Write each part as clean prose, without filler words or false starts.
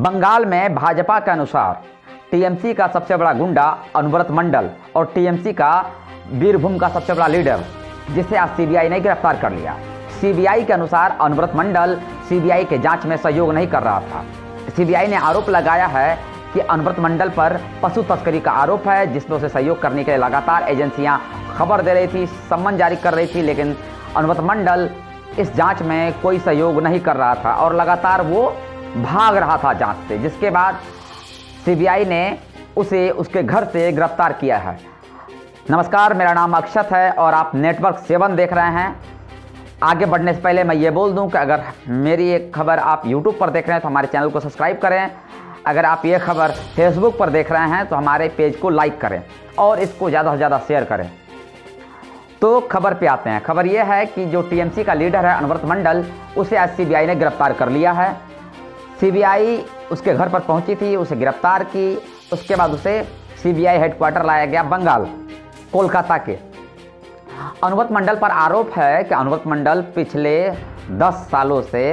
बंगाल में भाजपा के अनुसार टीएमसी का सबसे बड़ा गुंडा अनुव्रत मंडल और टीएमसी का बीरभूम का सबसे बड़ा लीडर, जिसे आज सीबीआई ने गिरफ्तार कर लिया। सीबीआई के अनुसार अनुव्रत मंडल सीबीआई के जांच में सहयोग नहीं कर रहा था। सीबीआई ने आरोप लगाया है कि अनुव्रत मंडल पर पशु तस्करी का आरोप है, जिसमें उसे सहयोग करने के लिए लगातार एजेंसियां खबर दे रही थी, सम्मन जारी कर रही थी, लेकिन अनुव्रत मंडल इस जांच में कोई सहयोग नहीं कर रहा था और लगातार वो भाग रहा था जांच से, जिसके बाद सीबीआई ने उसे उसके घर से गिरफ्तार किया है। नमस्कार, मेरा नाम अक्षत है और आप नेटवर्क 7 देख रहे हैं। आगे बढ़ने से पहले मैं ये बोल दूं कि अगर मेरी एक खबर आप यूट्यूब पर देख रहे हैं तो हमारे चैनल को सब्सक्राइब करें। अगर आप ये खबर फेसबुक पर देख रहे हैं तो हमारे पेज को लाइक करें और इसको ज़्यादा से ज़्यादा शेयर करें। तो खबर पे आते हैं। खबर यह है कि जो टीएमसी का लीडर है अनुव्रत मंडल, उसे आज सीबीआई ने गिरफ्तार कर लिया है। सीबीआई उसके घर पर पहुंची थी, उसे गिरफ्तार की, उसके बाद उसे सीबीआई हेडक्वार्टर लाया गया बंगाल, कोलकाता के। अनुव्रत मंडल पर आरोप है कि अनुव्रत मंडल पिछले 10 सालों से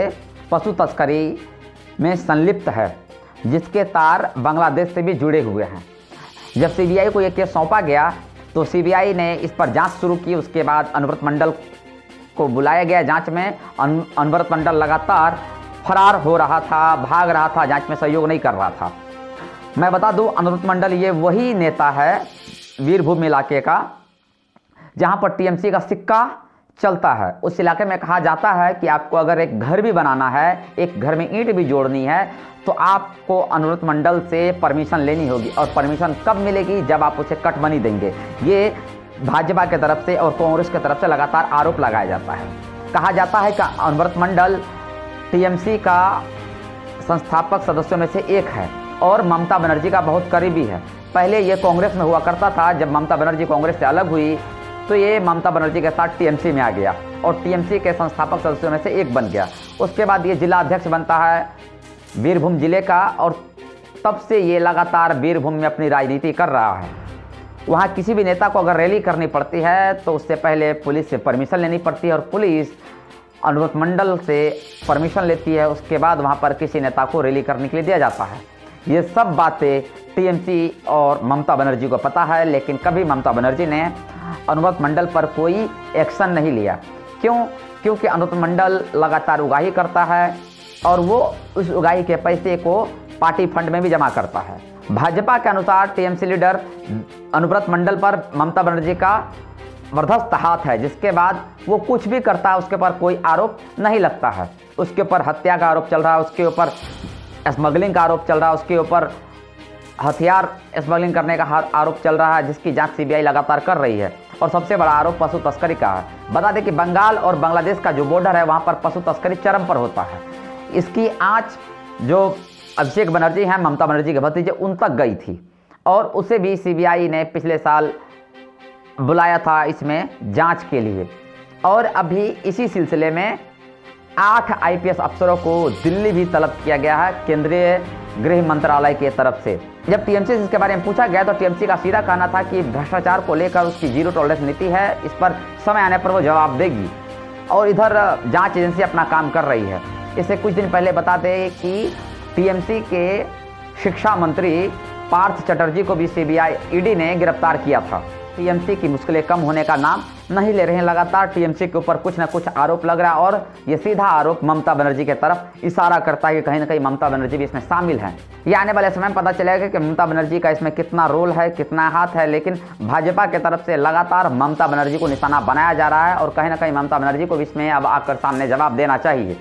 पशु तस्करी में संलिप्त है, जिसके तार बांग्लादेश से भी जुड़े हुए हैं। जब सीबीआई को यह केस सौंपा गया तो सीबीआई ने इस पर जांच शुरू की। उसके बाद अनुव्रत मंडल को बुलाया गया जांच में। अनुव्रत मंडल लगातार फरार हो रहा था, भाग रहा था, जांच में सहयोग नहीं कर रहा था। मैं बता दूं, अनुव्रत मंडल ये वही नेता है बीरभूम इलाके का जहां पर टीएमसी का सिक्का चलता है। उस इलाके में कहा जाता है कि आपको अगर एक घर भी बनाना है, एक घर में ईंट भी जोड़नी है, तो आपको अनुव्रत मंडल से परमिशन लेनी होगी। और परमिशन कब मिलेगी? जब आप उसे कट मनी देंगे। ये भाजपा की तरफ से और कांग्रेस की तरफ से लगातार आरोप लगाया जाता है। कहा जाता है कि अनुव्रत मंडल टीएमसी का संस्थापक सदस्यों में से एक है और ममता बनर्जी का बहुत करीबी है। पहले ये कांग्रेस में हुआ करता था। जब ममता बनर्जी कांग्रेस से अलग हुई तो ये ममता बनर्जी के साथ टीएमसी में आ गया और टीएमसी के संस्थापक सदस्यों में से एक बन गया। उसके बाद ये जिला अध्यक्ष बनता है बीरभूम जिले का और तब से ये लगातार बीरभूम में अपनी राजनीति कर रहा है। वहाँ किसी भी नेता को अगर रैली करनी पड़ती है तो उससे पहले पुलिस से परमिशन लेनी पड़ती है और पुलिस अनुव्रत मंडल से परमिशन लेती है। उसके बाद वहाँ पर किसी नेता को रैली करने के लिए दिया जाता है। ये सब बातें टीएमसी और ममता बनर्जी को पता है, लेकिन कभी ममता बनर्जी ने अनुव्रत मंडल पर कोई एक्शन नहीं लिया। क्यों? क्योंकि अनुव्रत मंडल लगातार उगाही करता है और वो उस उगाही के पैसे को पार्टी फंड में भी जमा करता है। भाजपा के अनुसार टीएमसी लीडर अनुव्रत मंडल पर ममता बनर्जी का जबरदस्त हाथ है, जिसके बाद वो कुछ भी करता है उसके ऊपर कोई आरोप नहीं लगता है। उसके ऊपर हत्या का आरोप चल रहा है, उसके ऊपर स्मगलिंग का आरोप चल रहा है, उसके ऊपर हथियार स्मगलिंग करने का आरोप चल रहा है, जिसकी जांच सीबीआई लगातार कर रही है। और सबसे बड़ा आरोप पशु तस्करी का है। बता दें कि बंगाल और बांग्लादेश का जो बॉर्डर है वहाँ पर पशु तस्करी चरम पर होता है। इसकी आंच जो अभिषेक बनर्जी हैं, ममता बनर्जी के भतीजे, उन तक गई थी और उसे भी सीबीआई ने पिछले साल बुलाया था इसमें जांच के लिए। और अभी इसी सिलसिले में 8 आईपीएस अफसरों को दिल्ली भी तलब किया गया है केंद्रीय गृह मंत्रालय की तरफ से। जब टीएमसी से इसके बारे में पूछा गया तो टीएमसी का सीधा कहना था कि भ्रष्टाचार को लेकर उसकी जीरो टॉलरेंस नीति है, इस पर समय आने पर वो जवाब देगी। और इधर जांच एजेंसी अपना काम कर रही है। इससे कुछ दिन पहले बता दें कि टीएमसी के शिक्षा मंत्री पार्थ चटर्जी को भी सीबीआई ईडी ने गिरफ्तार किया था। टीएमसी की मुश्किलें कम होने का नाम नहीं ले रहे हैं। लगातार टीएमसी के ऊपर कुछ ना कुछ आरोप लग रहा है और ये सीधा आरोप ममता बनर्जी की तरफ इशारा करता है कि कहीं ना कहीं ममता बनर्जी भी इसमें शामिल है। ये आने वाले समय में पता चलेगा कि ममता बनर्जी का इसमें कितना रोल है, कितना हाथ है। लेकिन भाजपा की तरफ से लगातार ममता बनर्जी को निशाना बनाया जा रहा है और कहीं ना कहीं ममता बनर्जी को भी इसमें अब आकर सामने जवाब देना चाहिए।